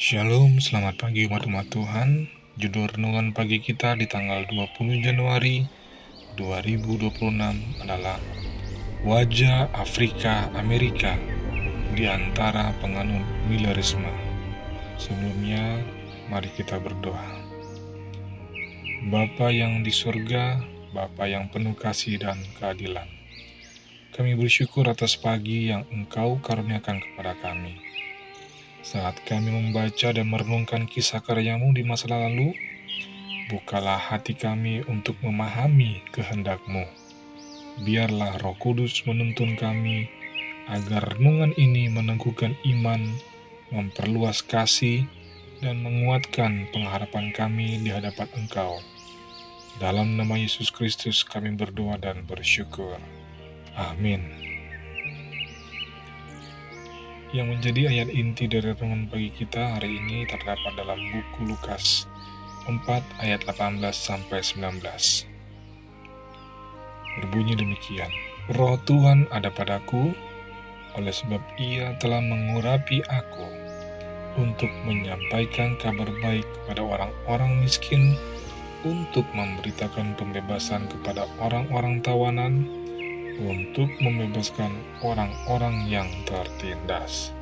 Shalom, selamat pagi umat-umat Tuhan. Judul renungan pagi kita di tanggal 20 Januari 2026 adalah Wajah Afrika Amerika di antara penganut Millerisme. Sebelumnya, mari kita berdoa. Bapa yang di surga, Bapa yang penuh kasih dan keadilan, kami bersyukur atas pagi yang Engkau karuniakan kepada kami. Saat kami membaca dan merenungkan kisah karya-Mu di masa lalu, bukalah hati kami untuk memahami kehendak-Mu. Biarlah Roh Kudus menuntun kami, agar renungan ini meneguhkan iman, memperluas kasih, dan menguatkan pengharapan kami di hadapan Engkau. Dalam nama Yesus Kristus kami berdoa dan bersyukur. Amin. Yang menjadi ayat inti dari renungan pagi kita hari ini terdapat dalam buku Lukas 4 ayat 18-19. Berbunyi demikian, Roh Tuhan ada padaku, oleh sebab Ia telah mengurapi aku untuk menyampaikan kabar baik kepada orang-orang miskin, untuk memberitakan pembebasan kepada orang-orang tawanan, untuk membebaskan orang-orang yang tertindas.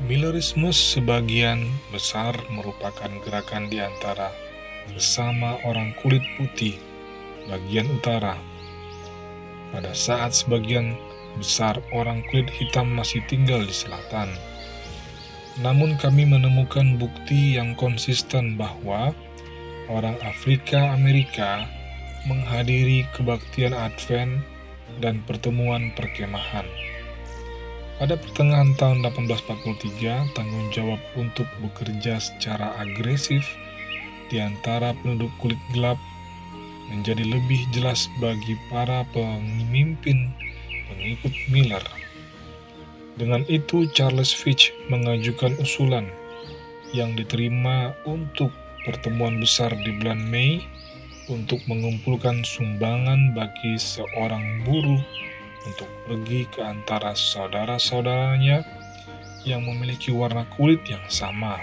Millerisme sebagian besar merupakan gerakan di antara sesama orang kulit putih bagian utara, pada saat sebagian besar orang kulit hitam masih tinggal di selatan. Namun kami menemukan bukti yang konsisten bahwa orang Afrika Amerika menghadiri kebaktian Advent dan pertemuan perkemahan. Pada pertengahan tahun 1843, tanggung jawab untuk bekerja secara agresif di antara penduduk kulit gelap menjadi lebih jelas bagi para pemimpin pengikut Miller. Dengan itu, Charles Fitch mengajukan usulan yang diterima untuk pertemuan besar di bulan Mei untuk mengumpulkan sumbangan bagi seorang buruh untuk pergi ke antara saudara-saudaranya yang memiliki warna kulit yang sama.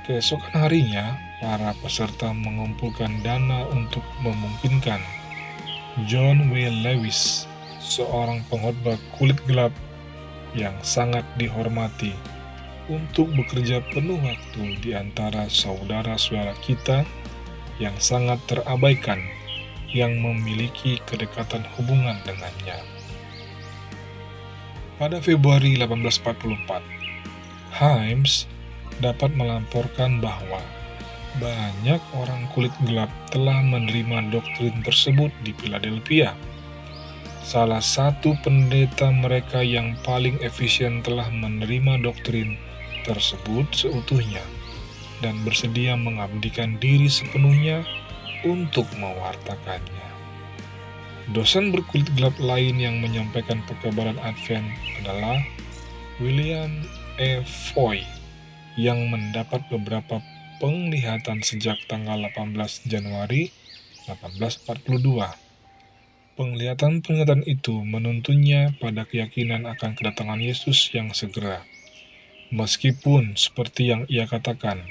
Keesokan harinya, para peserta mengumpulkan dana untuk memungkinkan John W. Lewis, seorang pengkhotbah kulit gelap yang sangat dihormati, untuk bekerja penuh waktu di antara saudara-saudara kita yang sangat terabaikan, yang memiliki kedekatan hubungan dengannya. Pada Februari 1844, Himes dapat melamporkan bahwa banyak orang kulit gelap telah menerima doktrin tersebut di Philadelphia. Salah satu pendeta mereka yang paling efisien telah menerima doktrin tersebut seutuhnya dan bersedia mengabdikan diri sepenuhnya untuk mewartakannya. Dosen berkulit gelap lain yang menyampaikan pekabaran Advent adalah William E. Foy, yang mendapat beberapa penglihatan sejak tanggal 18 Januari 1842. Penglihatan-penglihatan itu menuntunnya pada keyakinan akan kedatangan Yesus yang segera. Meskipun seperti yang ia katakan,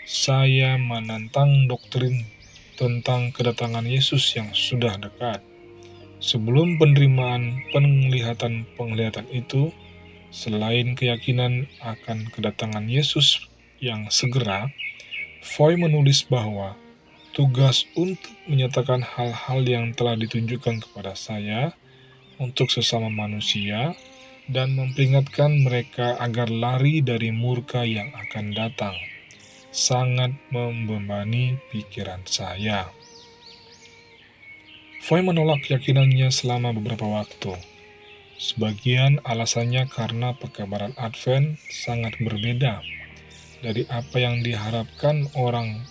saya menentang doktrin tentang kedatangan Yesus yang sudah dekat. Sebelum penerimaan penglihatan-penglihatan itu, selain keyakinan akan kedatangan Yesus yang segera, Foy menulis bahwa tugas untuk menyatakan hal-hal yang telah ditunjukkan kepada saya untuk sesama manusia dan memperingatkan mereka agar lari dari murka yang akan datang sangat membebani pikiran saya. Foy menolak keyakinannya selama beberapa waktu. Sebagian alasannya karena pekabaran Advent sangat berbeda dari apa yang diharapkan orang,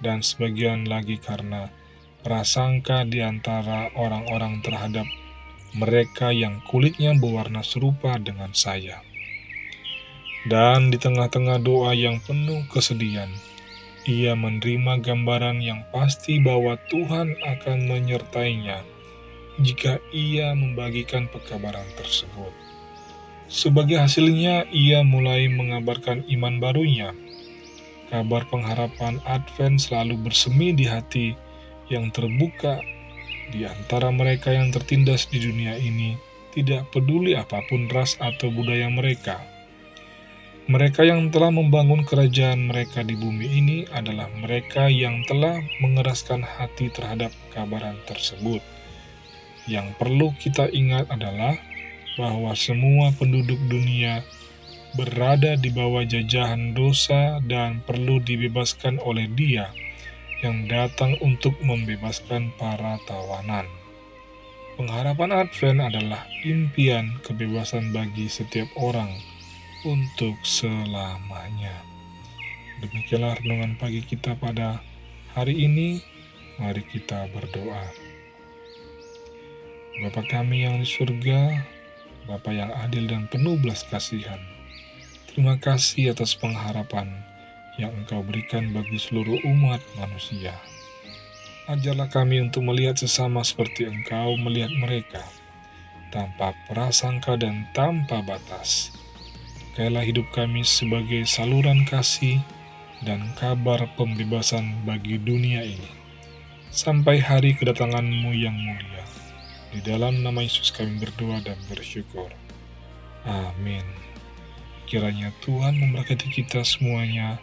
dan sebagian lagi karena prasangka di antara orang-orang terhadap mereka yang kulitnya berwarna serupa dengan saya. Dan di tengah-tengah doa yang penuh kesedihan, ia menerima gambaran yang pasti bahwa Tuhan akan menyertainya jika ia membagikan pekabaran tersebut. Sebagai hasilnya, ia mulai mengabarkan iman barunya. Kabar pengharapan Advent selalu bersemi di hati yang terbuka di antara mereka yang tertindas di dunia ini, tidak peduli apapun ras atau budaya mereka. Mereka yang telah membangun kerajaan mereka di bumi ini adalah mereka yang telah mengeraskan hati terhadap kabaran tersebut. Yang perlu kita ingat adalah bahwa semua penduduk dunia berada di bawah jajahan dosa dan perlu dibebaskan oleh Dia yang datang untuk membebaskan para tawanan. Pengharapan Advent adalah impian kebebasan bagi setiap orang untuk selamanya. Demikianlah renungan pagi kita pada hari ini. Mari kita berdoa. Bapa kami yang di surga, Bapa yang adil dan penuh belas kasihan, terima kasih atas pengharapan yang Engkau berikan bagi seluruh umat manusia. Ajarlah kami untuk melihat sesama seperti Engkau melihat mereka, tanpa prasangka dan tanpa batas. Pakailah hidup kami sebagai saluran kasih dan kabar pembebasan bagi dunia ini, sampai hari kedatangan-Mu yang mulia. Di dalam nama Yesus kami berdoa dan bersyukur. Amin. Kiranya Tuhan memberkati kita semuanya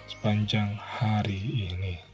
sepanjang hari ini.